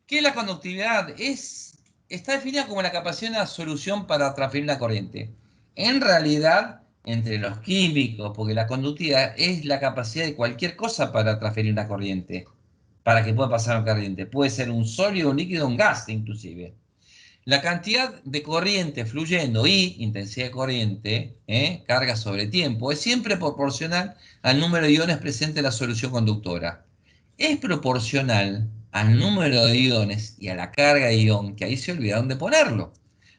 ¿Qué es la conductividad? Está definida como la capacidad de una solución para transferir una corriente. En realidad, entre los químicos, porque la conductividad es la capacidad de cualquier cosa para transferir una corriente, para que pueda pasar una corriente. Puede ser un sólido, un líquido, un gas inclusive. La cantidad de corriente fluyendo y intensidad de corriente, carga sobre tiempo, es siempre proporcional al número de iones presentes en la solución conductora. Es proporcional al número de iones y a la carga de ion, que ahí se olvidaron de ponerlo.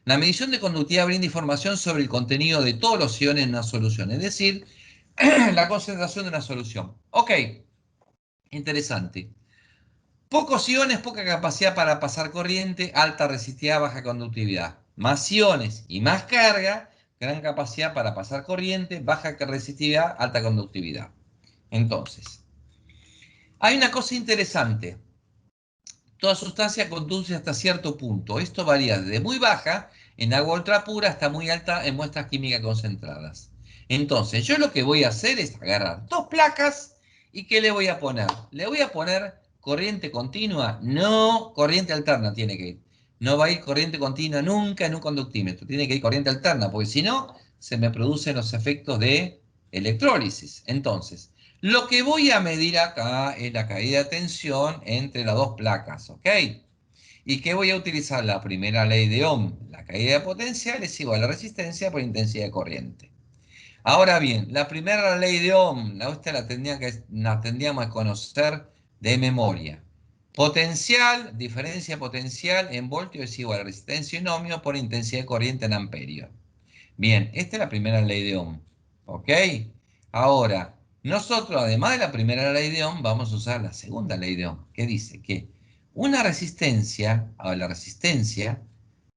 La medición de conductividad brinda información sobre el contenido de todos los iones en una solución, es decir, la concentración de una solución. Ok, interesante. Pocos iones, poca capacidad para pasar corriente, alta resistividad, baja conductividad. Más iones y más carga, gran capacidad para pasar corriente, baja resistividad, alta conductividad. Entonces, hay una cosa interesante. Toda sustancia conduce hasta cierto punto. Esto varía desde muy baja en agua ultra pura hasta muy alta en muestras químicas concentradas. Entonces, yo lo que voy a hacer es agarrar dos placas y ¿qué le voy a poner? Le voy a poner corriente continua. No, corriente alterna tiene que ir. No va a ir corriente continua nunca en un conductímetro. Tiene que ir corriente alterna, porque si no, se me producen los efectos de electrólisis. Entonces, lo que voy a medir acá es la caída de tensión entre las dos placas, ¿ok? ¿Y qué voy a utilizar? La primera ley de Ohm. La caída de potencial es igual a la resistencia por intensidad de corriente. Ahora bien, la primera ley de Ohm, esta la tendríamos que conocer de memoria. Potencial, diferencia potencial en voltio es igual a resistencia en ohmio por intensidad de corriente en amperio. Bien, esta es la primera ley de Ohm, ¿ok? Ahora, nosotros, además de la primera ley de Ohm, vamos a usar la segunda ley de Ohm, que dice que una resistencia, a la resistencia,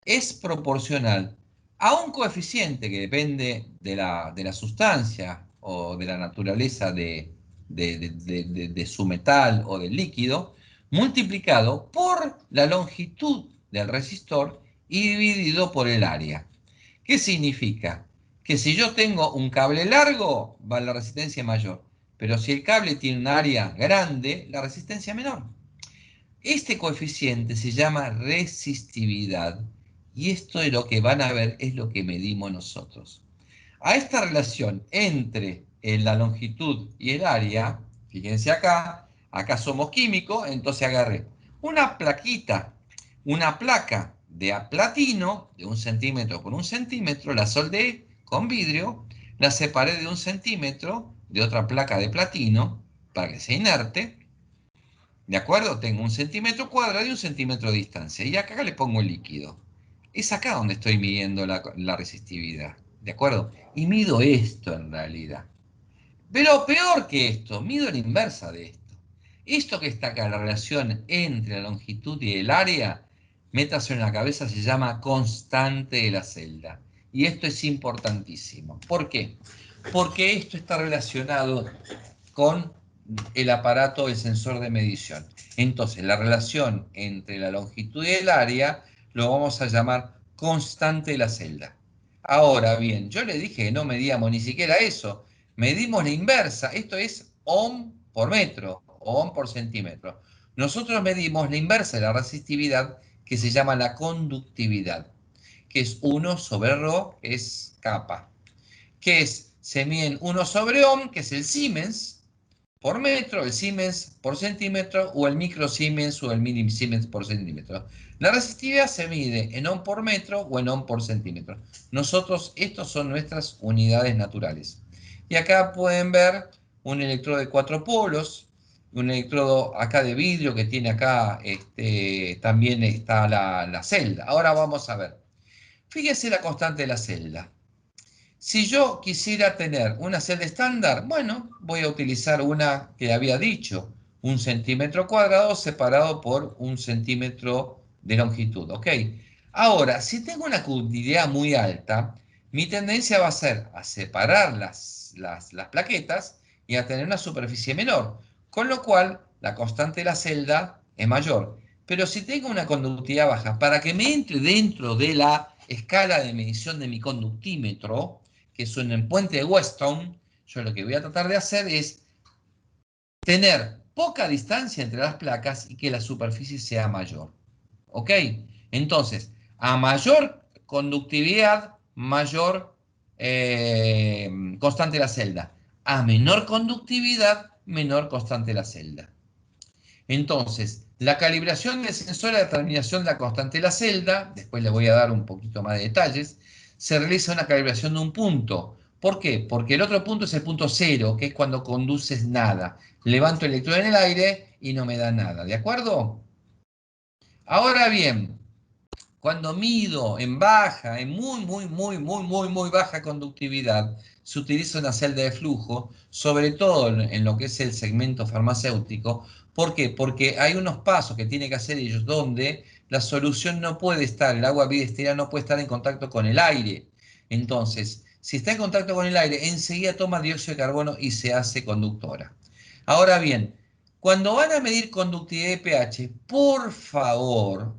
es proporcional a un coeficiente que depende de la sustancia o de la naturaleza de su metal o del líquido, multiplicado por la longitud del resistor y dividido por el área. ¿Qué significa? Que si yo tengo un cable largo, va la resistencia mayor. Pero si el cable tiene un área grande, la resistencia menor. Este coeficiente se llama resistividad. Y esto de lo que van a ver es lo que medimos nosotros. A esta relación entre la longitud y el área, fíjense acá somos químicos, entonces agarré una plaquita, una placa de platino de 1 centímetro por 1 centímetro, la soldé con vidrio, la separé de 1 centímetro de otra placa de platino para que sea inerte, ¿de acuerdo? Tengo 1 centímetro cuadrado y 1 centímetro de distancia. Y acá le pongo el líquido. Es acá donde estoy midiendo la resistividad. ¿De acuerdo? Y mido esto en realidad. Pero peor que esto, mido la inversa de esto. Esto que está acá, la relación entre la longitud y el área, métase en la cabeza, se llama constante de la celda. Y esto es importantísimo. ¿Por qué? Porque esto está relacionado con el aparato, el sensor de medición. Entonces, la relación entre la longitud y el área lo vamos a llamar constante de la celda. Ahora bien, yo le dije que no medíamos ni siquiera eso. Medimos la inversa. Esto es ohm por metro, ohm por centímetro. Nosotros medimos la inversa de la resistividad, que se llama la conductividad, que es 1 sobre ρ, que es capa. Que es, se miden 1 sobre ohm, que es el Siemens, por metro, el Siemens por centímetro o el micro Siemens o el mini Siemens por centímetro. La resistividad se mide en ohm por metro o en ohm por centímetro. Nosotros, estos son nuestras unidades naturales. Y acá pueden ver un electrodo de 4 polos, un electrodo acá de vidrio que tiene acá, también está la celda. Ahora vamos a ver. Fíjense la constante de la celda. Si yo quisiera tener una celda estándar, bueno, voy a utilizar una que había dicho, 1 centímetro cuadrado separado por 1 centímetro de longitud, ¿ok? Ahora, si tengo una conductividad muy alta, mi tendencia va a ser a separar las plaquetas y a tener una superficie menor, con lo cual la constante de la celda es mayor. Pero si tengo una conductividad baja, para que me entre dentro de la escala de medición de mi conductímetro, que es en el puente de Weston, yo lo que voy a tratar de hacer es tener poca distancia entre las placas y que la superficie sea mayor. ¿Ok? Entonces, a mayor conductividad, mayor constante la celda. A menor conductividad, menor constante la celda. Entonces, la calibración del sensor de determinación de la constante de la celda, después le voy a dar un poquito más de detalles, se realiza una calibración de un punto. ¿Por qué? Porque el otro punto es el punto cero, que es cuando conduces nada. Levanto el electrodo en el aire y no me da nada, ¿de acuerdo? Ahora bien, cuando mido en baja, en muy baja conductividad, se utiliza una celda de flujo, sobre todo en lo que es el segmento farmacéutico. ¿Por qué? Porque hay unos pasos que tienen que hacer ellos donde la solución no puede estar, el agua bidestilada no puede estar en contacto con el aire. Entonces, si está en contacto con el aire, enseguida toma dióxido de carbono y se hace conductora. Ahora bien, cuando van a medir conductividad de pH, por favor,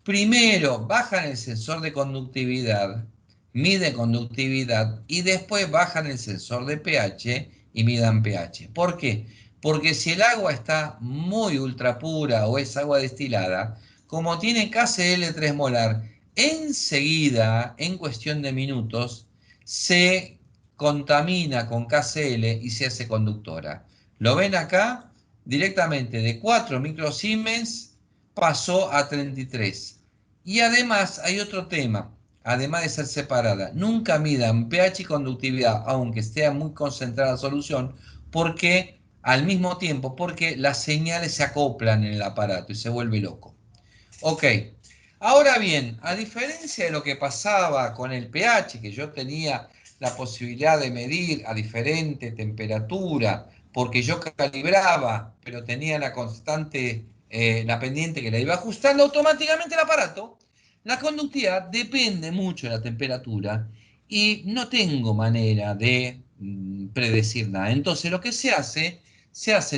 primero bajan el sensor de conductividad, miden conductividad y después bajan el sensor de pH y midan pH. ¿Por qué? Porque si el agua está muy ultra pura o es agua destilada, como tiene KCl3 molar, enseguida, en cuestión de minutos, se contamina con KCl y se hace conductora. ¿Lo ven acá? Directamente de 4 microsiemens pasó a 33. Y además hay otro tema, además de ser separada, nunca midan pH y conductividad, aunque esté muy concentrada la solución, porque al mismo tiempo, porque las señales se acoplan en el aparato y se vuelve loco. Ok, ahora bien, a diferencia de lo que pasaba con el pH, que yo tenía la posibilidad de medir a diferente temperatura, porque yo calibraba, pero tenía la constante, la pendiente que la iba ajustando automáticamente el aparato, la conductividad depende mucho de la temperatura y no tengo manera de predecir nada. Entonces lo que se hace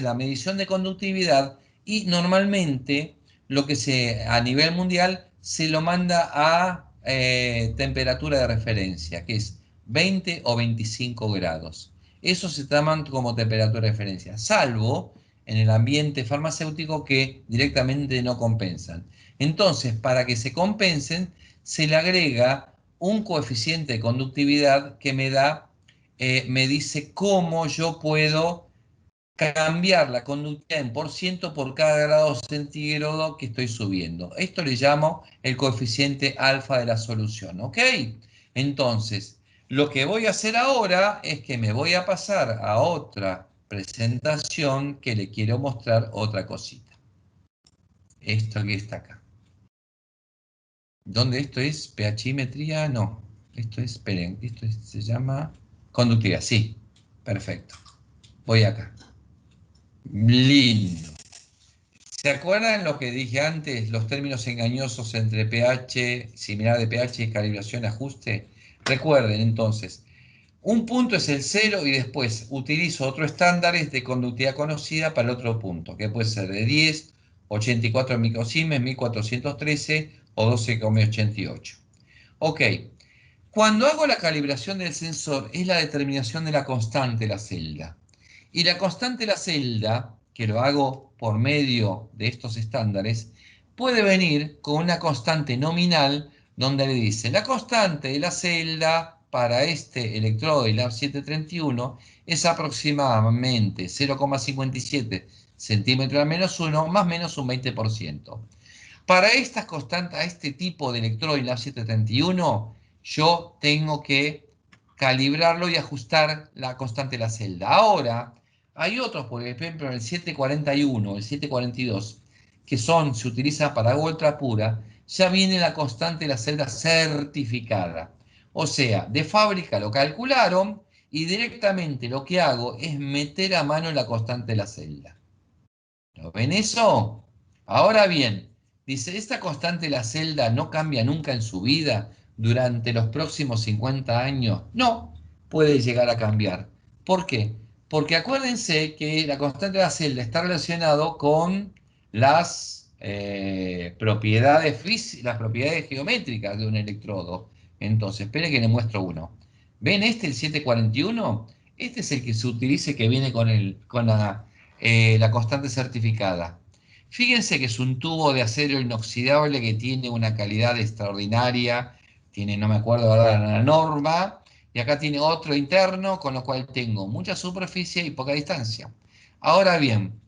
la medición de conductividad y normalmente lo que a nivel mundial se lo manda a temperatura de referencia, que es 20 o 25 grados. Eso se toman como temperatura de referencia, salvo en el ambiente farmacéutico que directamente no compensan. Entonces, para que se compensen, se le agrega un coeficiente de conductividad que me dice cómo yo puedo cambiar la conductividad en por ciento por cada grado centígrado que estoy subiendo. Esto le llamo el coeficiente alfa de la solución, ¿ok? Entonces, lo que voy a hacer ahora es que me voy a pasar a otra presentación que le quiero mostrar otra cosita. Esto que está acá. ¿Dónde esto es? ¿pHimetría? No. Esto es, esperen, se llama conductividad, sí. Perfecto. Voy acá. Lindo. ¿Se acuerdan lo que dije antes? Los términos engañosos entre pH, similar de pH, calibración, ajuste. Recuerden entonces, un punto es el cero y después utilizo otros estándares de conductividad conocida para el otro punto, que puede ser de 10, 84 microsiemens, 1413 o 12,88. Ok, cuando hago la calibración del sensor es la determinación de la constante de la celda. Y la constante de la celda, que lo hago por medio de estos estándares, puede venir con una constante nominal donde le dice la constante de la celda para este electrodo del LAB731 es aproximadamente 0,57 centímetros al menos 1 más o menos un 20%. Para estas constantes, a este tipo de electrodo del LAB731, yo tengo que calibrarlo y ajustar la constante de la celda. Ahora, hay otros, por ejemplo, el 741, el 742, que se utilizan para agua ultra pura, ya viene la constante de la celda certificada. O sea, de fábrica lo calcularon y directamente lo que hago es meter a mano la constante de la celda. ¿Lo ven eso? Ahora bien, dice, ¿esta constante de la celda no cambia nunca en su vida durante los próximos 50 años? No, puede llegar a cambiar. ¿Por qué? Porque acuérdense que la constante de la celda está relacionado con las las propiedades geométricas de un electrodo. Entonces, esperen que le muestro uno. ¿Ven este, el 741? Este es el que se utiliza que viene con la constante certificada. Fíjense que es un tubo de acero inoxidable que tiene una calidad extraordinaria, tiene, no me acuerdo ahora la norma, y acá tiene otro interno, con lo cual tengo mucha superficie y poca distancia. Ahora bien,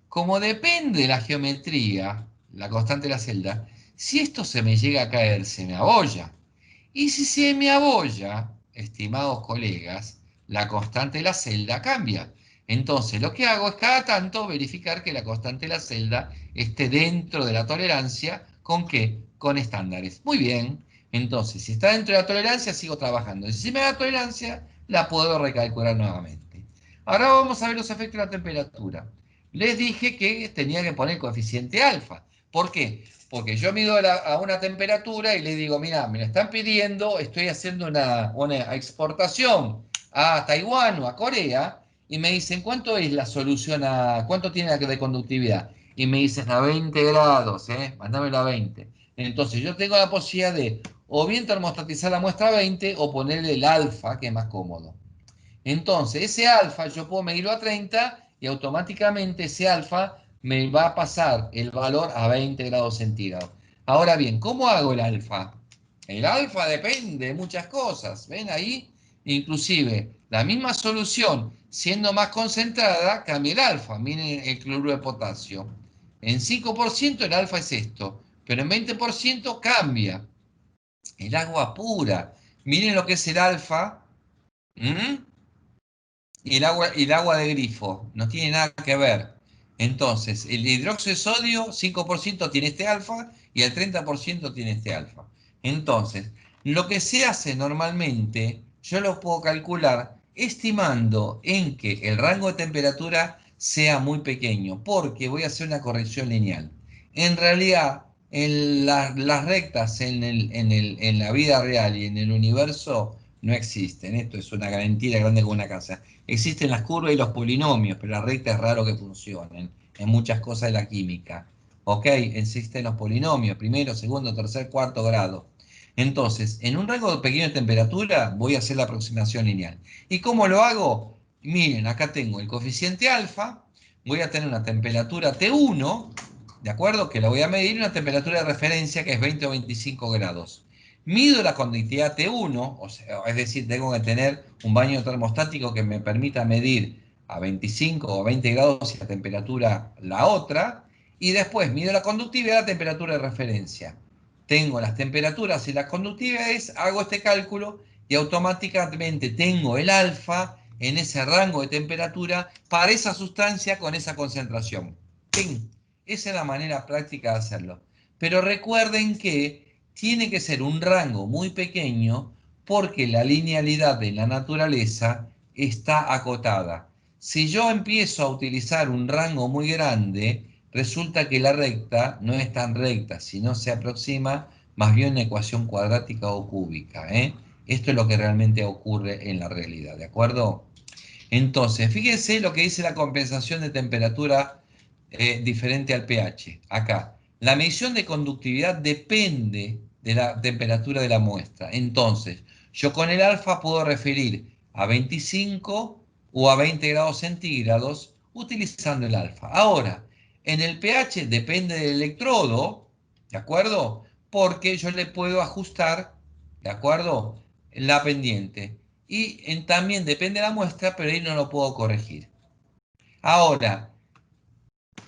como depende de la geometría, la constante de la celda, si esto se me llega a caer, se me abolla. Y si se me abolla, estimados colegas, la constante de la celda cambia. Entonces, lo que hago es cada tanto verificar que la constante de la celda esté dentro de la tolerancia. ¿Con qué? Con estándares. Muy bien. Entonces, si está dentro de la tolerancia, sigo trabajando. Y si me da tolerancia, la puedo recalcular nuevamente. Ahora vamos a ver los efectos de la temperatura. Les dije que tenía que poner el coeficiente alfa. ¿Por qué? Porque yo mido a una temperatura y le digo, mira, me la están pidiendo, estoy haciendo una exportación a Taiwán o a Corea, y me dicen, ¿cuánto es la solución cuánto tiene la de conductividad? Y me dicen a 20 grados, mándamelo a 20. Entonces yo tengo la posibilidad de o bien termostatizar la muestra a 20 o ponerle el alfa, que es más cómodo. Entonces, ese alfa yo puedo medirlo a 30 y automáticamente ese alfa me va a pasar el valor a 20 grados centígrados. Ahora bien, ¿cómo hago el alfa? El alfa depende de muchas cosas. ¿Ven ahí? Inclusive, la misma solución, siendo más concentrada, cambia el alfa. Miren el cloruro de potasio. En 5% el alfa es esto, pero en 20% cambia. El agua pura. Miren lo que es el alfa. ¿Mm? Y el agua de grifo no tiene nada que ver. Entonces, el hidróxido de sodio, 5% tiene este alfa y el 30% tiene este alfa. Entonces, lo que se hace normalmente, yo lo puedo calcular estimando en que el rango de temperatura sea muy pequeño, porque voy a hacer una corrección lineal. En realidad, las rectas en la vida real y en el universo no existen. Esto es una mentira grande como una casa. Existen las curvas y los polinomios, pero la recta es raro que funcionen en muchas cosas de la química. ¿Ok? Existen los polinomios, primero, segundo, tercer, cuarto grado. Entonces, en un rango pequeño de temperatura voy a hacer la aproximación lineal. ¿Y cómo lo hago? Miren, acá tengo el coeficiente alfa, voy a tener una temperatura T1, ¿de acuerdo? Que la voy a medir, una temperatura de referencia que es 20 o 25 grados. Mido la conductividad T1, o sea, es decir, tengo que tener un baño termostático que me permita medir a 25 o 20 grados y la temperatura la otra, y después mido la conductividad y la temperatura de referencia. Tengo las temperaturas y las conductividades, hago este cálculo y automáticamente tengo el alfa en ese rango de temperatura para esa sustancia con esa concentración. ¡Ping! Esa es la manera práctica de hacerlo. Pero recuerden que tiene que ser un rango muy pequeño porque la linealidad de la naturaleza está acotada. Si yo empiezo a utilizar un rango muy grande, resulta que la recta no es tan recta, sino se aproxima más bien a una ecuación cuadrática o cúbica. Esto es lo que realmente ocurre en la realidad, ¿de acuerdo? Entonces, fíjense lo que dice la compensación de temperatura diferente al pH. Acá, la medición de conductividad depende de la temperatura de la muestra. Entonces, yo con el alfa puedo referir a 25 o a 20 grados centígrados utilizando el alfa. Ahora, en el pH depende del electrodo, ¿de acuerdo? Porque yo le puedo ajustar, ¿de acuerdo? La pendiente. Y también depende de la muestra, pero ahí no lo puedo corregir. Ahora,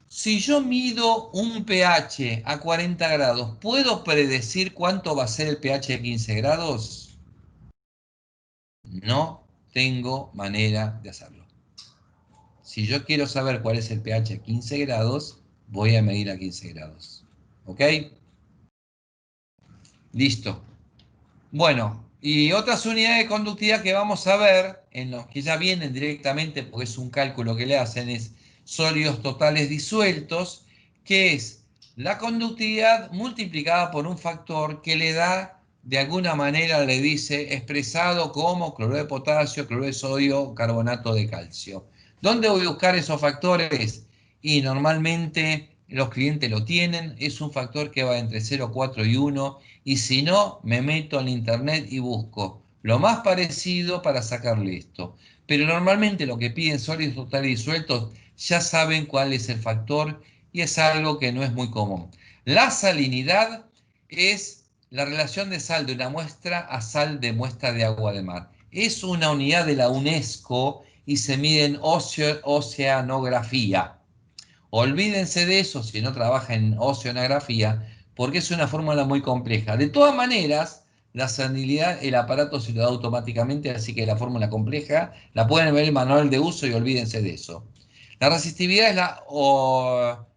si yo mido un pH a 40 grados, ¿puedo predecir cuánto va a ser el pH de 15 grados? No tengo manera de hacerlo. Si yo quiero saber cuál es el pH a 15 grados, voy a medir a 15 grados. ¿Ok? Listo. Bueno, y otras unidades de conductividad que vamos a ver, en los que ya vienen directamente, porque es un cálculo que le hacen, es sólidos totales disueltos, que es la conductividad multiplicada por un factor que le da, de alguna manera le dice, expresado como cloruro de potasio, cloruro de sodio, carbonato de calcio. ¿Dónde voy a buscar esos factores? Y normalmente los clientes lo tienen, es un factor que va entre 0, 4 y 1, y si no, me meto en internet y busco lo más parecido para sacarle esto. Pero normalmente lo que piden sólidos totales disueltos ya saben cuál es el factor y es algo que no es muy común. La salinidad es la relación de sal de una muestra a sal de muestra de agua de mar. Es una unidad de la UNESCO y se mide en oceanografía. Olvídense de eso si no trabajan en oceanografía, porque es una fórmula muy compleja. De todas maneras, la salinidad el aparato se lo da automáticamente, así que la fórmula compleja la pueden ver en el manual de uso y olvídense de eso. La resistividad es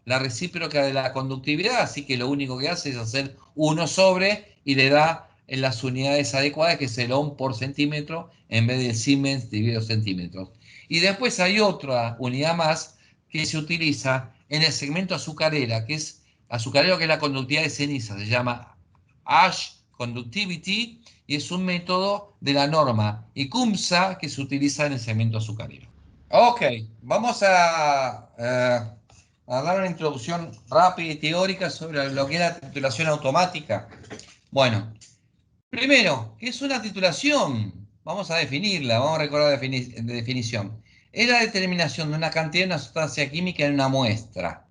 la recíproca de la conductividad, así que lo único que hace es hacer 1 sobre y le da en las unidades adecuadas, que es el ohm por centímetro, en vez de Siemens dividido centímetros. Y después hay otra unidad más que se utiliza en el segmento azucarero, que es la conductividad de ceniza, se llama Ash Conductivity, y es un método de la norma ICUMSA que se utiliza en el segmento azucarero. Ok, vamos a dar una introducción rápida y teórica sobre lo que es la titulación automática. Bueno, primero, ¿qué es una titulación? Vamos a definirla, vamos a recordar la definición. Es la determinación de una cantidad de una sustancia química en una muestra.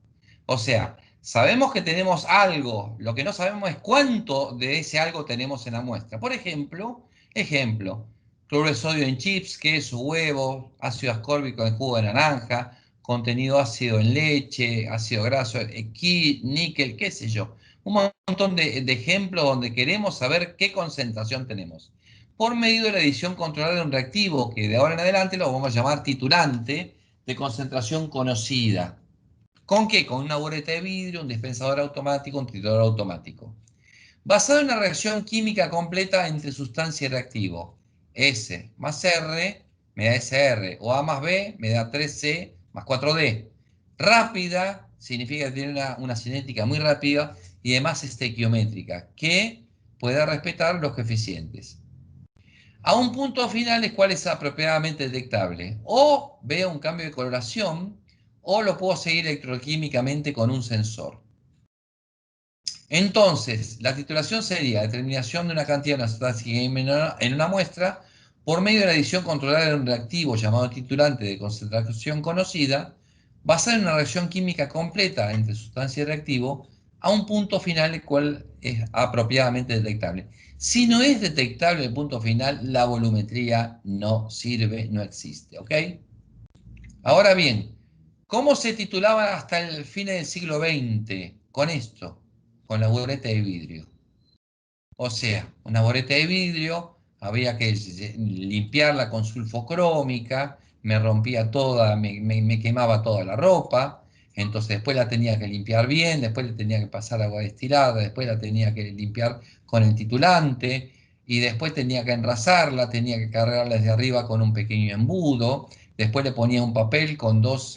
O sea, sabemos que tenemos algo, lo que no sabemos es cuánto de ese algo tenemos en la muestra. Por ejemplo, cloruro de sodio en chips, queso, huevo, ácido ascórbico en jugo de naranja, contenido ácido en leche, ácido graso, níquel, qué sé yo. Un montón de ejemplos donde queremos saber qué concentración tenemos. Por medio de la adición controlada de un reactivo, que de ahora en adelante lo vamos a llamar titulante de concentración conocida. ¿Con qué? Con una bureta de vidrio, un dispensador automático, un triturador automático. Basado en una reacción química completa entre sustancia y reactivo. S más R me da SR, o A más B me da 3C más 4D. Rápida significa que tiene una cinética muy rápida y además estequiométrica, que pueda respetar los coeficientes. A un punto final el cual es apropiadamente detectable. O veo un cambio de coloración, o lo puedo seguir electroquímicamente con un sensor. Entonces, la titulación sería determinación de una cantidad de una sustancia en una muestra por medio de la adición controlada de un reactivo llamado titulante de concentración conocida, basada en una reacción química completa entre sustancia y reactivo, a un punto final el cual es apropiadamente detectable. Si no es detectable el punto final, la volumetría no sirve, no existe, ¿ok? Ahora bien, ¿cómo se titulaba hasta el fin del siglo XX? Con esto, con la bureta de vidrio. O sea, una bureta de vidrio, había que limpiarla con sulfocrómica, me rompía toda, me quemaba toda la ropa, entonces después la tenía que limpiar bien, después le tenía que pasar agua destilada, después la tenía que limpiar con el titulante, y después tenía que enrasarla, tenía que cargarla desde arriba con un pequeño embudo, después le ponía un papel con dos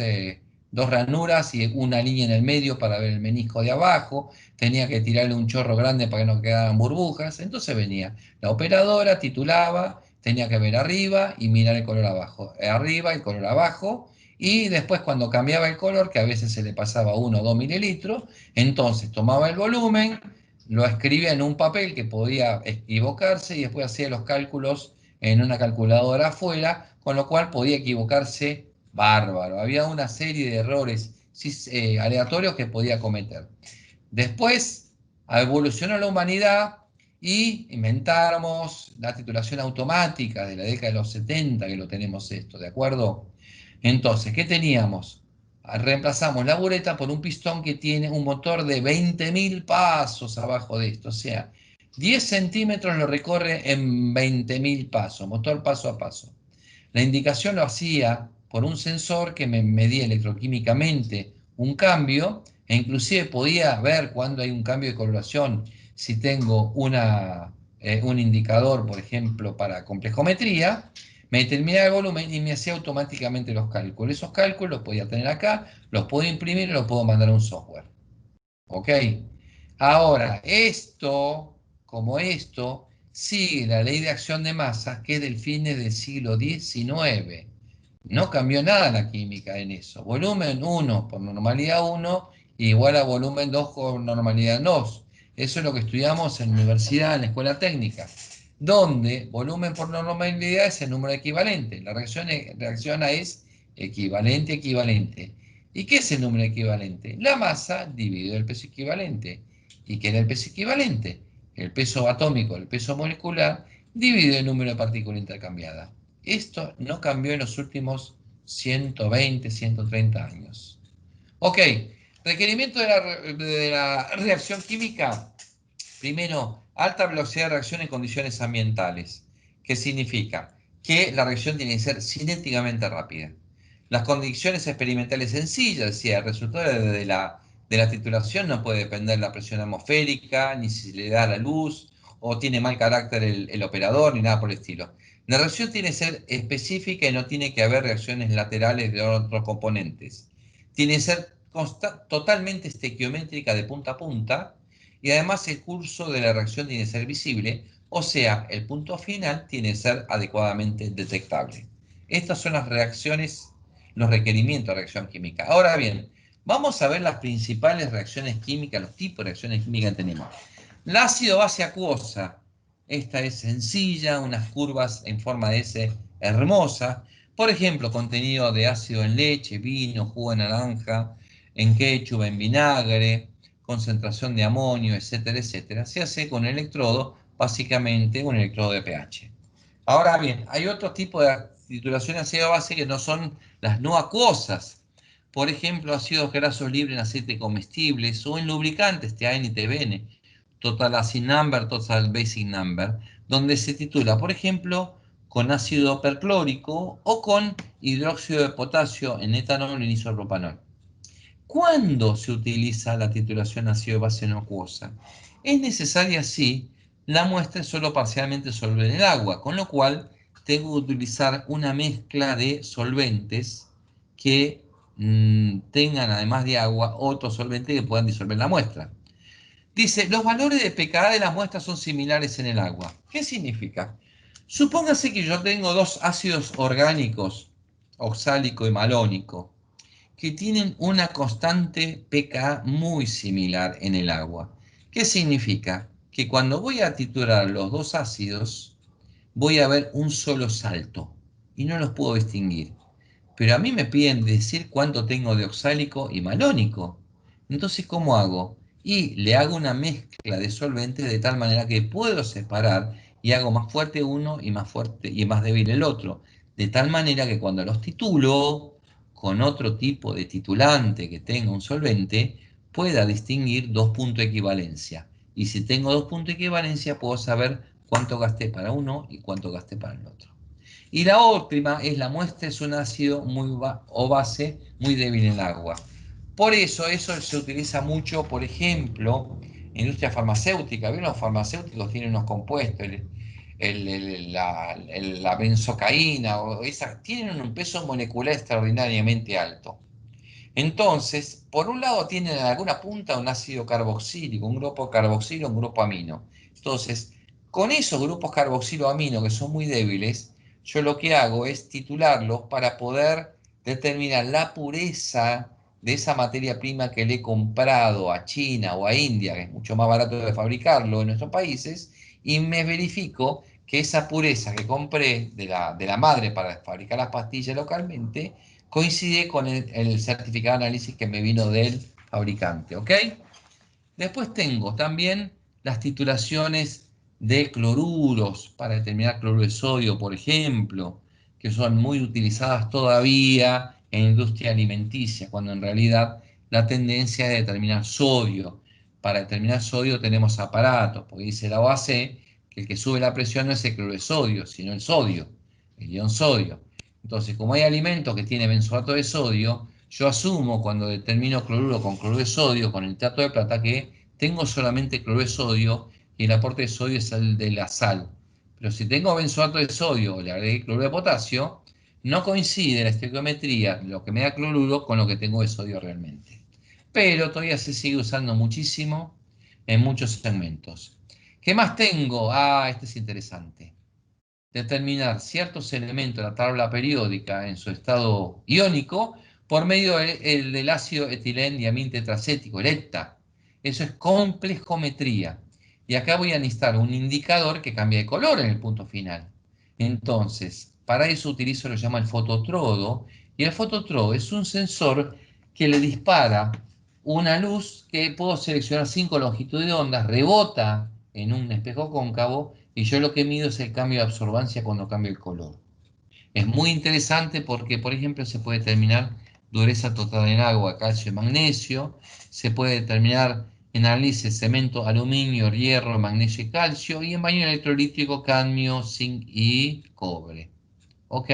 ranuras y una línea en el medio para ver el menisco de abajo, tenía que tirarle un chorro grande para que no quedaran burbujas, entonces venía la operadora, titulaba, tenía que ver arriba y mirar el color abajo, arriba el color abajo, y después cuando cambiaba el color, que a veces se le pasaba 1 o 2 mililitros, entonces tomaba el volumen, lo escribía en un papel que podía equivocarse y después hacía los cálculos en una calculadora afuera, con lo cual podía equivocarse bárbaro. Había una serie de errores aleatorios que podía cometer. Después evolucionó la humanidad y inventamos la titulación automática de la década de los 70, que lo tenemos esto, ¿de acuerdo? Entonces, ¿qué teníamos? Reemplazamos la bureta por un pistón que tiene un motor de 20.000 pasos abajo de esto, o sea, 10 centímetros lo recorre en 20.000 pasos, motor paso a paso. La indicación lo hacía por un sensor que me medía electroquímicamente un cambio e inclusive podía ver cuando hay un cambio de coloración, si tengo un indicador, por ejemplo, para complejometría, me determinaba el volumen y me hacía automáticamente los cálculos. Esos cálculos los podía tener acá, los puedo imprimir y los puedo mandar a un software. ¿Ok? Ahora, como esto, sigue la ley de acción de masas, que es del fines del siglo XIX. No cambió nada la química en eso. Volumen 1 por normalidad 1 igual a volumen 2 por normalidad 2. Eso es lo que estudiamos en la universidad, en la escuela técnica, donde volumen por normalidad es el número equivalente. La reacción es equivalente, equivalente. ¿Y qué es el número equivalente? La masa dividido el peso equivalente. ¿Y qué era el peso equivalente? El peso atómico, el peso molecular, dividido el número de partículas intercambiadas. Esto no cambió en los últimos 120, 130 años. Ok, requerimiento de la reacción química. Primero, alta velocidad de reacción en condiciones ambientales. ¿Qué significa? Que la reacción tiene que ser cinéticamente rápida. Las condiciones experimentales sencillas, es decir, el resultado de la titulación no puede depender de la presión atmosférica, ni si se le da la luz, o tiene mal carácter el operador, ni nada por el estilo. La reacción tiene que ser específica y no tiene que haber reacciones laterales de otros componentes. Tiene que ser totalmente estequiométrica de punta a punta, y además el curso de la reacción tiene que ser visible, o sea, el punto final tiene que ser adecuadamente detectable. Estas son las reacciones, los requerimientos de reacción química. Ahora bien, vamos a ver las principales reacciones químicas, los tipos de reacciones químicas que tenemos. La ácido-base acuosa, esta es sencilla, unas curvas en forma de S hermosa. Por ejemplo, contenido de ácido en leche, vino, jugo de naranja, en ketchup, en vinagre, concentración de amonio, etcétera, etcétera. Se hace con electrodo, básicamente un electrodo de pH. Ahora bien, hay otro tipo de titulación ácido-base que no son las no acuosas. Por ejemplo, ácidos grasos libres en aceite comestibles o en lubricantes, TAN y TBN, Total Acid Number, Total Basic Number, donde se titula, por ejemplo, con ácido perclórico o con hidróxido de potasio en etanol en isopropanol. ¿Cuándo se utiliza la titulación ácido-base no acuosa? Es necesaria si la muestra es solo parcialmente soluble en el agua, con lo cual tengo que utilizar una mezcla de solventes que tengan, además de agua, otros solventes que puedan disolver la muestra. Dice, los valores de pKa de la muestra son similares en el agua. ¿Qué significa? Supóngase que yo tengo dos ácidos orgánicos, oxálico y malónico, que tienen una constante pKa muy similar en el agua. ¿Qué significa? Que cuando voy a titular los dos ácidos, voy a ver un solo salto y no los puedo distinguir. Pero a mí me piden decir cuánto tengo de oxálico y malónico. Entonces, ¿cómo hago? Y le hago una mezcla de solventes de tal manera que puedo separar y hago más fuerte uno y más fuerte y más débil el otro. De tal manera que cuando los titulo con otro tipo de titulante que tenga un solvente, pueda distinguir dos puntos de equivalencia. Y si tengo dos puntos de equivalencia, puedo saber cuánto gasté para uno y cuánto gasté para el otro. Y la última es la muestra es un ácido o base muy débil en el agua. Por eso se utiliza mucho, por ejemplo, en industria farmacéutica. ¿Ven? Los farmacéuticos tienen unos compuestos, la benzocaína, tienen un peso molecular extraordinariamente alto. Entonces, por un lado tienen en alguna punta un ácido carboxílico, un grupo carboxilo, un grupo amino. Entonces, con esos grupos carboxilo amino que son muy débiles, yo lo que hago es titularlos para poder determinar la pureza de esa materia prima que le he comprado a China o a India, que es mucho más barato de fabricarlo en nuestros países, y me verifico que esa pureza que compré de la madre para fabricar las pastillas localmente coincide con el certificado de análisis que me vino del fabricante, ¿ok? Después tengo también las titulaciones de cloruros para determinar cloruro de sodio, por ejemplo, que son muy utilizadas todavía en industria alimenticia, cuando en realidad la tendencia es determinar sodio. Para determinar sodio tenemos aparatos, porque dice la OAC que el que sube la presión no es el cloruro de sodio, sino el sodio, el ion sodio. Entonces, como hay alimentos que tienen benzoato de sodio, yo asumo cuando determino cloruro con cloruro de sodio, con el nitrato de plata, que tengo solamente cloruro de sodio y el aporte de sodio es el de la sal. Pero si tengo benzoato de sodio o le agregué cloruro de potasio, no coincide la estequiometría, lo que me da cloruro, con lo que tengo de sodio realmente. Pero todavía se sigue usando muchísimo en muchos segmentos. ¿Qué más tengo? Este es interesante. Determinar ciertos elementos de la tabla periódica en su estado iónico por medio del ácido etilendiamín tetracético, el ETA. Eso es complejometría. Y acá voy a necesitar un indicador que cambie de color en el punto final. Entonces, para eso utilizo lo que se llama el fototrodo. Y el fototrodo es un sensor que le dispara una luz que puedo seleccionar 5 longitudes de onda, rebota en un espejo cóncavo y yo lo que mido es el cambio de absorbancia cuando cambio el color. Es muy interesante porque, por ejemplo, se puede determinar dureza total en agua, calcio y magnesio, se puede determinar en análisis cemento, aluminio, hierro, magnesio y calcio, y en baño electrolítico, cadmio, zinc y cobre. Ok.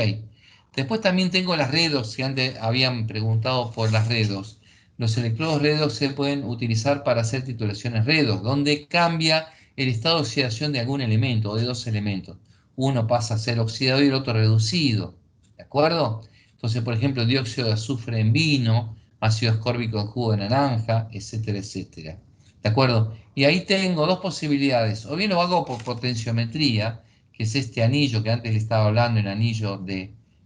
Después también tengo las redox, que antes habían preguntado por las redox. Los electrodos redox se pueden utilizar para hacer titulaciones redox, donde cambia el estado de oxidación de algún elemento o de dos elementos. Uno pasa a ser oxidado y el otro reducido. ¿De acuerdo? Entonces, por ejemplo, dióxido de azufre en vino, ácido ascórbico en jugo de naranja, etcétera, etcétera. ¿De acuerdo? Y ahí tengo dos posibilidades. O bien lo hago por potenciometría, que es este anillo que antes le estaba hablando, el anillo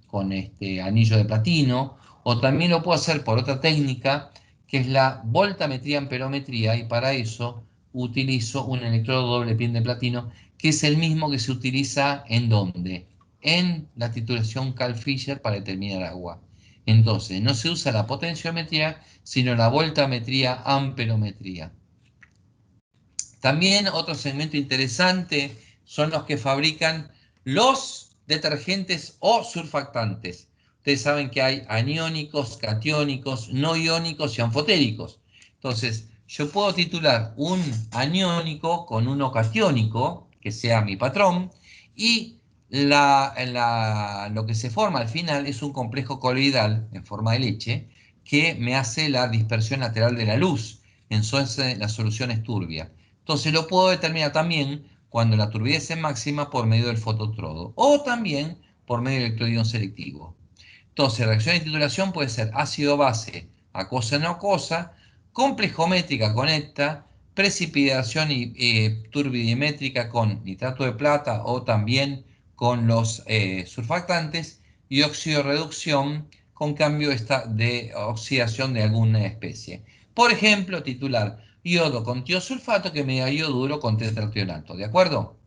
con este anillo de platino, o también lo puedo hacer por otra técnica, que es la voltametría amperometría, y para eso utilizo un electrodo doble pin de platino, que es el mismo que se utiliza en ¿dónde? En la titulación Cal-Fischer para determinar agua. Entonces, no se usa la potenciometría, sino la voltametría amperometría. También otro segmento interesante son los que fabrican los detergentes o surfactantes. Ustedes saben que hay aniónicos, catiónicos, no iónicos y anfotéricos. Entonces, yo puedo titular un aniónico con uno catiónico, que sea mi patrón, y lo que se forma al final es un complejo coloidal en forma de leche que me hace la dispersión lateral de la luz. Entonces, la solución es turbia. Entonces lo puedo determinar también cuando la turbidez es máxima por medio del fototrodo o también por medio del electrodión selectivo. Entonces, reacción de titulación puede ser ácido-base, acosa no acosa, complejométrica con esta, precipitación turbidimétrica con nitrato de plata o también con los surfactantes y oxidorreducción con cambio de oxidación de alguna especie. Por ejemplo, titular yodo con tiosulfato que me da yoduro con tetrationato, ¿de acuerdo?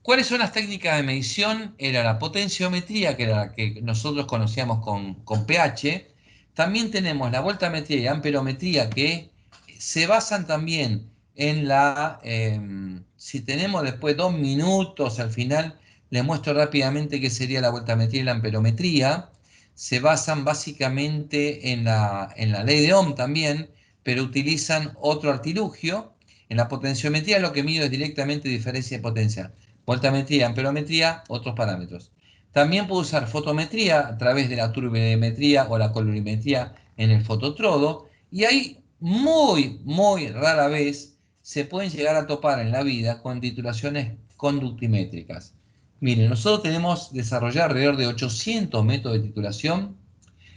¿Cuáles son las técnicas de medición? Era la potenciometría, que era la que nosotros conocíamos con pH. También tenemos la voltametría y amperometría, que se basan también en si tenemos después 2 minutos al final, les muestro rápidamente qué sería la voltametría y la amperometría. Se basan básicamente en la ley de Ohm también, pero utilizan otro artilugio. En la potenciometría lo que mido es directamente diferencia de potencia. Voltametría, amperometría, otros parámetros. También puedo usar fotometría a través de la turbidimetría o la colorimetría en el fototrodo. Y ahí muy rara vez se pueden llegar a topar en la vida con titulaciones conductimétricas. Miren, nosotros tenemos desarrollado alrededor de 800 métodos de titulación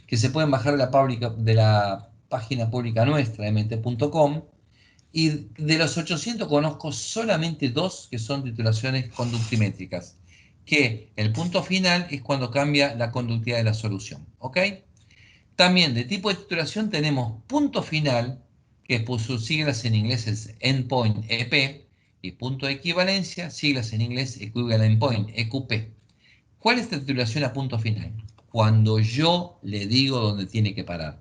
que se pueden bajar de la página pública nuestra, mt.com, y de los 800 conozco solamente 2 que son titulaciones conductimétricas, que el punto final es cuando cambia la conductividad de la solución. ¿Ok? También de tipo de titulación tenemos punto final, que por sus siglas en inglés es Endpoint EP, y punto de equivalencia, siglas en inglés Equivalent Point, EQP. ¿Cuál es la titulación a punto final? Cuando yo le digo dónde tiene que parar.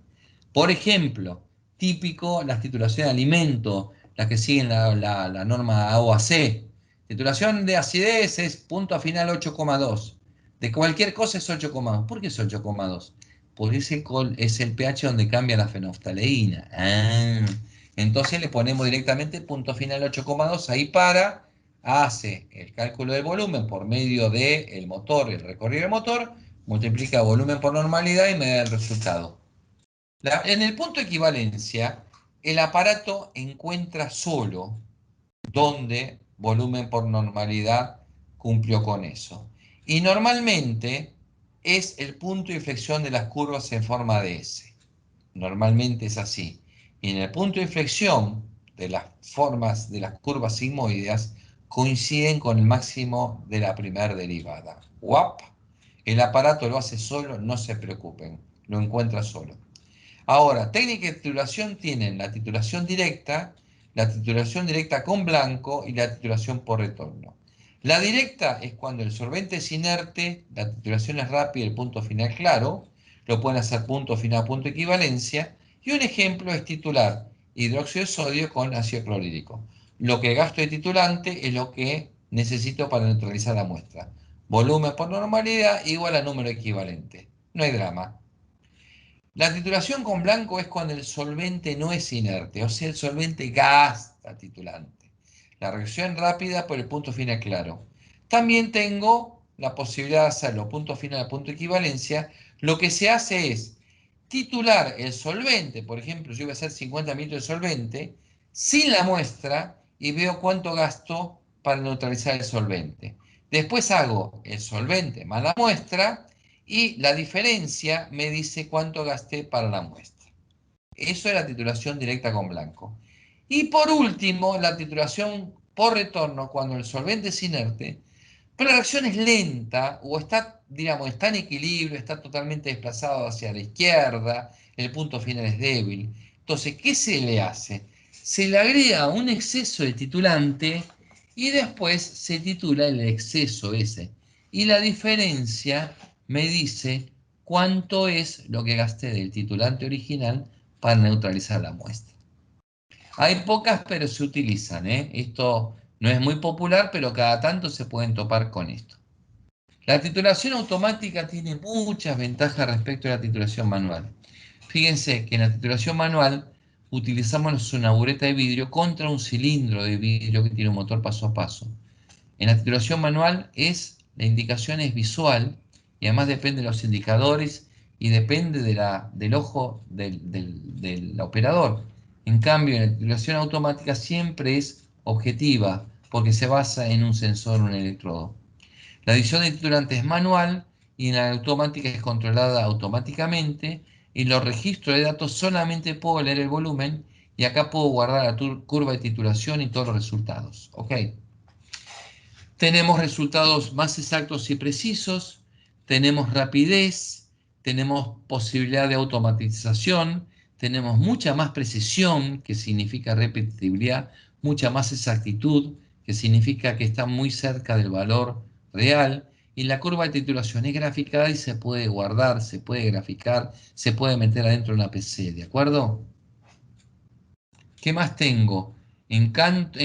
Por ejemplo, típico las titulaciones de alimento, las que siguen la norma OAC. Titulación de acidez es punto final 8,2. De cualquier cosa es 8,2. ¿Por qué es 8,2? Porque es el pH donde cambia la fenoftaleína. Entonces le ponemos directamente punto final 8,2 ahí para, hace el cálculo del volumen por medio del motor, el recorrido del motor, multiplica volumen por normalidad y me da el resultado. En el punto de equivalencia, el aparato encuentra solo donde volumen por normalidad cumplió con eso. Y normalmente es el punto de inflexión de las curvas en forma de S. Normalmente es así. Y en el punto de inflexión de las formas de las curvas sigmoideas coinciden con el máximo de la primera derivada. ¡Guap! El aparato lo hace solo, no se preocupen, lo encuentra solo. Ahora, técnicas de titulación tienen la titulación directa con blanco y la titulación por retorno. La directa es cuando el solvente es inerte, la titulación es rápida y el punto final claro. lo pueden hacer punto final, punto equivalencia. Y un ejemplo es titular hidróxido de sodio con ácido clorhídrico. Lo que gasto de titulante es lo que necesito para neutralizar la muestra. Volumen por normalidad igual a número equivalente. No hay drama. La titulación con blanco es cuando el solvente no es inerte, o sea, el solvente gasta titulante. La reacción rápida por el punto final claro. También tengo la posibilidad de hacerlo punto final a punto equivalencia. Lo que se hace es titular el solvente, por ejemplo, yo voy a hacer 50 mililitros de solvente, sin la muestra y veo cuánto gasto para neutralizar el solvente. Después hago el solvente más la muestra y la diferencia me dice cuánto gasté para la muestra. Eso es la titulación directa con blanco. Y por último, la titulación por retorno, cuando el solvente es inerte, pero la reacción es lenta o está, digamos, está en equilibrio, está totalmente desplazado hacia la izquierda, el punto final es débil. Entonces, ¿qué se le hace? Se le agrega un exceso de titulante y después se titula el exceso ese. Y la diferencia me dice cuánto es lo que gasté del titulante original para neutralizar la muestra. Hay pocas, pero se utilizan, ¿eh? Esto no es muy popular, pero cada tanto se pueden topar con esto. La titulación automática tiene muchas ventajas respecto a la titulación manual. Fíjense que en la titulación manual utilizamos una bureta de vidrio contra un cilindro de vidrio que tiene un motor paso a paso. En la titulación manual la indicación es visual y además depende de los indicadores y depende del ojo del operador. En cambio, en la titulación automática siempre es objetiva porque se basa en un sensor o un electrodo. La adición de titulante es manual y en la automática es controlada automáticamente. En los registros de datos solamente puedo leer el volumen y acá puedo guardar la curva de titulación y todos los resultados. ¿Ok? Tenemos resultados más exactos y precisos, tenemos rapidez, tenemos posibilidad de automatización, tenemos mucha más precisión, que significa repetibilidad, mucha más exactitud, que significa que está muy cerca del valor real, y la curva de titulación es graficada y se puede guardar, se puede graficar, se puede meter adentro de una PC, ¿de acuerdo? ¿Qué más tengo? En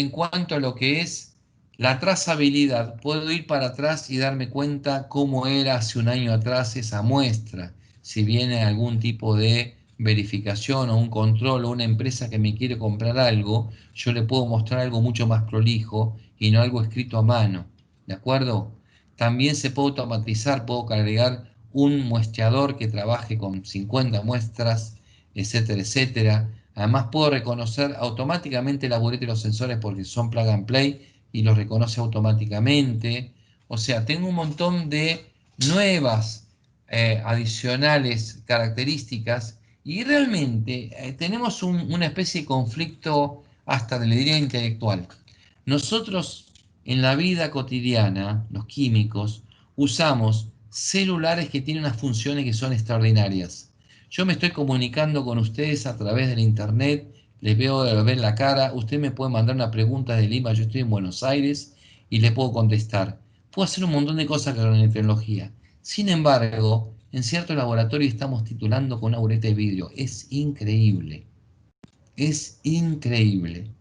cuanto a lo que es la trazabilidad, puedo ir para atrás y darme cuenta cómo era hace un año atrás esa muestra. Si viene algún tipo de verificación o un control o una empresa que me quiere comprar algo, yo le puedo mostrar algo mucho más prolijo y no algo escrito a mano. ¿De acuerdo? También se puede automatizar, puedo agregar un muestreador que trabaje con 50 muestras, etcétera, etcétera. Además puedo reconocer automáticamente la bureta y los sensores porque son plug and play y los reconoce automáticamente. O sea, tengo un montón de nuevas adicionales características y realmente tenemos una especie de conflicto hasta, le diría, intelectual. Nosotros en la vida cotidiana, los químicos, usamos celulares que tienen unas funciones que son extraordinarias. Yo me estoy comunicando con ustedes a través del internet, les veo ver la cara, usted me puede mandar una pregunta de Lima, yo estoy en Buenos Aires y le puedo contestar. Puedo hacer un montón de cosas con la tecnología. Sin embargo, en cierto laboratorio estamos titulando con una bureta de vidrio. Es increíble. Es increíble.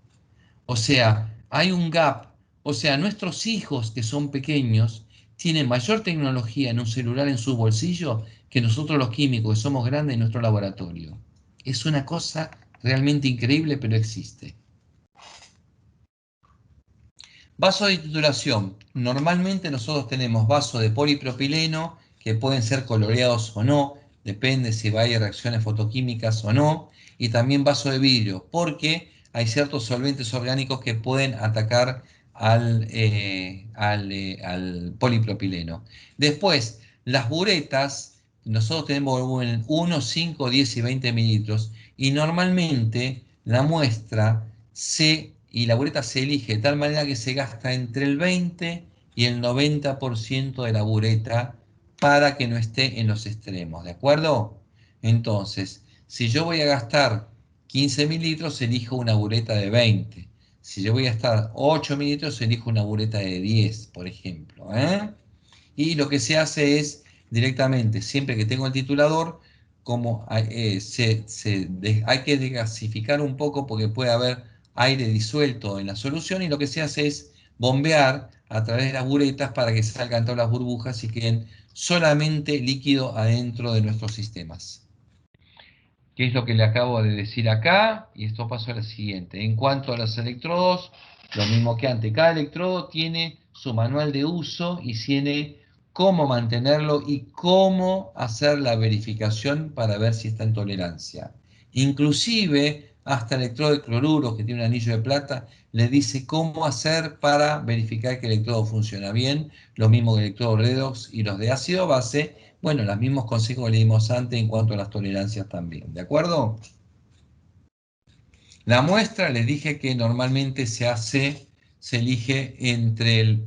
O sea, hay un gap. O sea, nuestros hijos que son pequeños tienen mayor tecnología en un celular en su bolsillo que nosotros los químicos que somos grandes en nuestro laboratorio. Es una cosa realmente increíble, pero existe. Vaso de titulación. Normalmente nosotros tenemos vasos de polipropileno que pueden ser coloreados o no, depende si va a ir reacciones fotoquímicas o no, y también vaso de vidrio, porque hay ciertos solventes orgánicos que pueden atacar al polipropileno. Después, las buretas, nosotros tenemos volumen 1, 5, 10 y 20 mililitros, y normalmente la muestra y la bureta se elige de tal manera que se gasta entre el 20 y el 90% de la bureta para que no esté en los extremos, ¿de acuerdo? Entonces, si yo voy a gastar 15 mililitros, elijo una bureta de 20. Si yo voy a gastar 8 mililitros, elijo una bureta de 10, por ejemplo. Y lo que se hace es directamente, siempre que tengo el titulador, como hay que desgasificar un poco porque puede haber aire disuelto en la solución y lo que se hace es bombear a través de las buretas para que salgan todas las burbujas y queden solamente líquido adentro de nuestros sistemas. ¿Qué es lo que le acabo de decir acá? Y esto pasó a la siguiente. En cuanto a los electrodos, lo mismo que antes. Cada electrodo tiene su manual de uso y tiene cómo mantenerlo y cómo hacer la verificación para ver si está en tolerancia. Inclusive, hasta el electrodo de cloruro, que tiene un anillo de plata, le dice cómo hacer para verificar que el electrodo funciona bien. Lo mismo que el electrodo redox y los de ácido base. Bueno, los mismos consejos que le dimos antes en cuanto a las tolerancias también, ¿de acuerdo? La muestra, les dije que normalmente se elige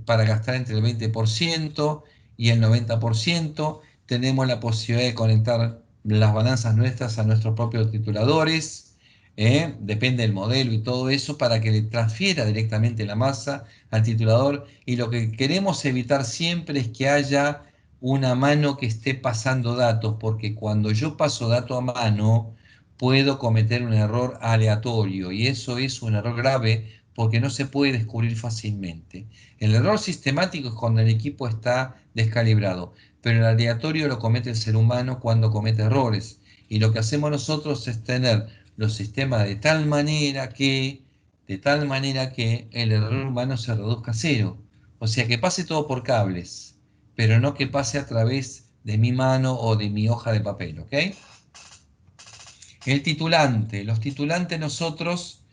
para gastar entre el 20% y el 90%. Tenemos la posibilidad de conectar las balanzas nuestras a nuestros propios tituladores, depende del modelo y todo eso, para que le transfiera directamente la masa al titulador. Y lo que queremos evitar siempre es que haya una mano que esté pasando datos, porque cuando yo paso datos a mano, puedo cometer un error aleatorio y eso es un error grave porque no se puede descubrir fácilmente. El error sistemático es cuando el equipo está descalibrado, pero el aleatorio lo comete el ser humano cuando comete errores. Y lo que hacemos nosotros es tener los sistemas de tal manera que el error humano se reduzca a cero. O sea, que pase todo por cables, pero no que pase a través de mi mano o de mi hoja de papel, ¿ok? El titulante. Los titulantes nosotros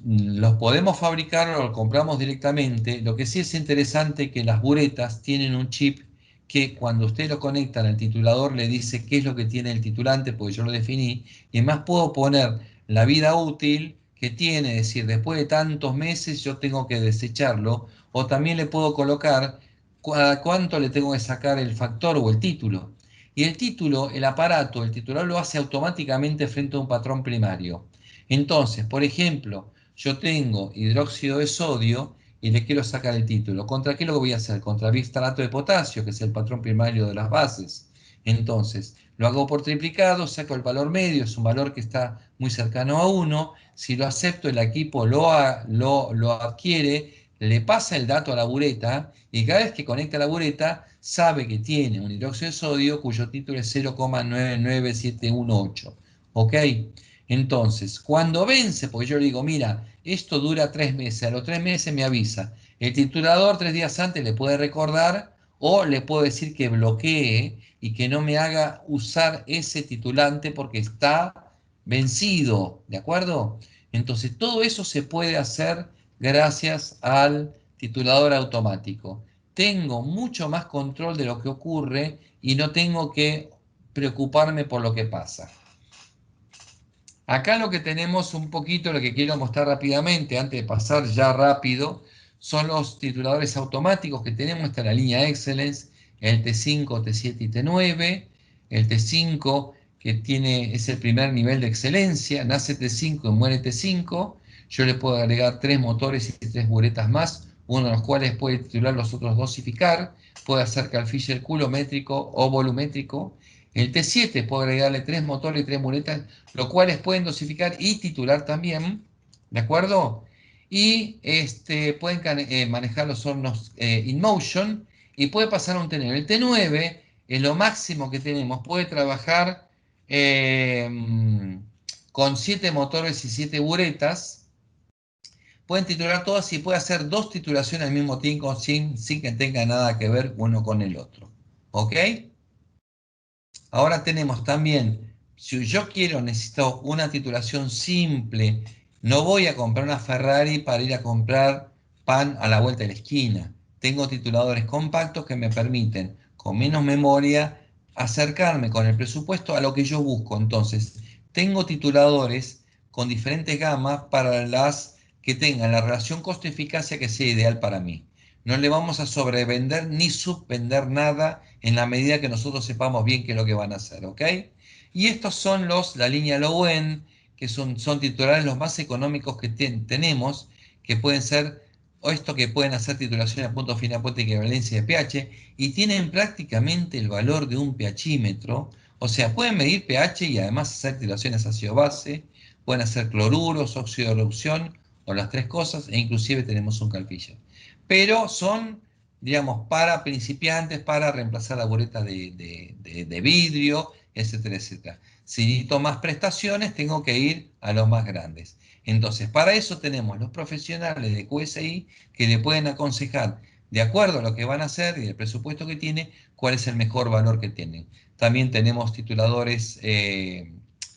los podemos fabricar o los compramos directamente. Lo que sí es interesante es que las buretas tienen un chip que cuando usted lo conectan al titulador le dice qué es lo que tiene el titulante, porque yo lo definí, y además puedo poner la vida útil que tiene, es decir, después de tantos meses yo tengo que desecharlo, o también le puedo colocar cuánto le tengo que sacar el factor o el título. Y el título, el aparato, el titulador lo hace automáticamente frente a un patrón primario. Entonces, por ejemplo, yo tengo hidróxido de sodio y le quiero sacar el título. ¿Contra qué lo voy a hacer? Contra bistalato de potasio, que es el patrón primario de las bases. Entonces, lo hago por triplicado, saco el valor medio, es un valor que está muy cercano a 1. Si lo acepto, el equipo lo adquiere, le pasa el dato a la bureta y cada vez que conecta la bureta sabe que tiene un hidróxido de sodio cuyo título es 0,99718. ¿Ok? Entonces, cuando vence, porque yo le digo, mira, esto dura 3 meses, a los 3 meses me avisa. El titulador 3 días antes le puede recordar o le puedo decir que bloquee y que no me haga usar ese titulante porque está vencido, ¿de acuerdo? Entonces, todo eso se puede hacer gracias al titulador automático. Tengo mucho más control de lo que ocurre y no tengo que preocuparme por lo que pasa. Acá lo que tenemos un poquito, lo que quiero mostrar rápidamente, antes de pasar ya rápido, son los tituladores automáticos que tenemos. Está la línea Excellence, el T5, T7 y T9. El T5 es el primer nivel de excelencia, nace T5 y muere T5. Yo le puedo agregar 3 motores y 3 buretas más, uno de los cuales puede titular, los otros dosificar. Puede hacer Cal-Fisher culométrico o volumétrico. El T7 puedo agregarle 3 motores y 3 buretas, los cuales pueden dosificar y titular también, ¿de acuerdo? Y pueden manejar los hornos InMotion y puede pasar a un T9. El T9 es lo máximo que tenemos, puede trabajar con 7 motores y 7 buretas. Pueden titular todas y puede hacer 2 titulaciones al mismo tiempo sin que tenga nada que ver uno con el otro. ¿Ok? Ahora tenemos también, si yo necesito una titulación simple, no voy a comprar una Ferrari para ir a comprar pan a la vuelta de la esquina. Tengo tituladores compactos que me permiten, con menos memoria, acercarme con el presupuesto a lo que yo busco. Entonces, tengo tituladores con diferentes gamas para las que tengan la relación costo-eficacia que sea ideal para mí. No le vamos a sobrevender ni subvender nada en la medida que nosotros sepamos bien qué es lo que van a hacer, ¿ok? Y estos son la línea low end, que son titulares los más económicos que tenemos, que pueden ser, o esto que pueden hacer titulación a punto final, punto de equivalencia de pH, y tienen prácticamente el valor de un pHímetro, O sea, pueden medir pH y además hacer titulaciones ácido-base, pueden hacer cloruros, óxido de reducción, o las tres cosas, e inclusive tenemos un Calfisher. Pero son, digamos, para principiantes, para reemplazar la bureta de vidrio, etcétera, etcétera. Si necesito más prestaciones, tengo que ir a los más grandes. Entonces, para eso tenemos los profesionales de QSI que le pueden aconsejar, de acuerdo a lo que van a hacer y el presupuesto que tiene, cuál es el mejor valor que tienen. También tenemos tituladores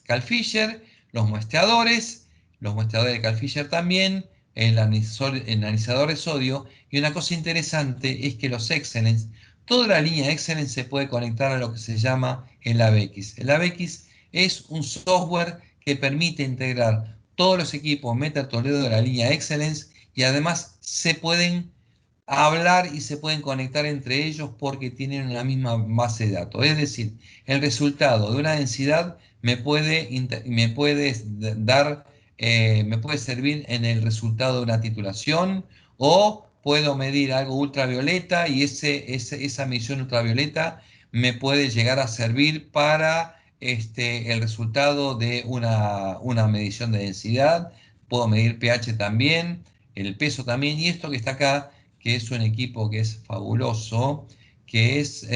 Calfisher, los muestreadores de Calfisher también, el analizador de sodio. Y una cosa interesante es que los Excellence, toda la línea Excellence se puede conectar a lo que se llama el ABX. El ABX es un software que permite integrar todos los equipos Meter Toledo de la línea Excellence y además se pueden hablar y se pueden conectar entre ellos porque tienen la misma base de datos. Es decir, el resultado de una densidad me puede servir en el resultado de una titulación, o puedo medir algo ultravioleta y esa medición ultravioleta me puede llegar a servir para el resultado de una medición de densidad. Puedo medir pH también, el peso también, y esto que está acá, que es un equipo que es fabuloso, que es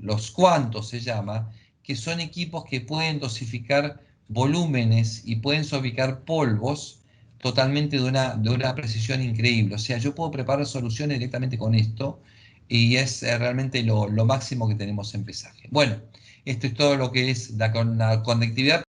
los Quantos se llama, que son equipos que pueden dosificar volúmenes y pueden dosificar polvos totalmente de una precisión increíble. O sea, yo puedo preparar soluciones directamente con esto y es realmente lo máximo que tenemos en pesaje. Bueno, esto es todo lo que es la conectividad.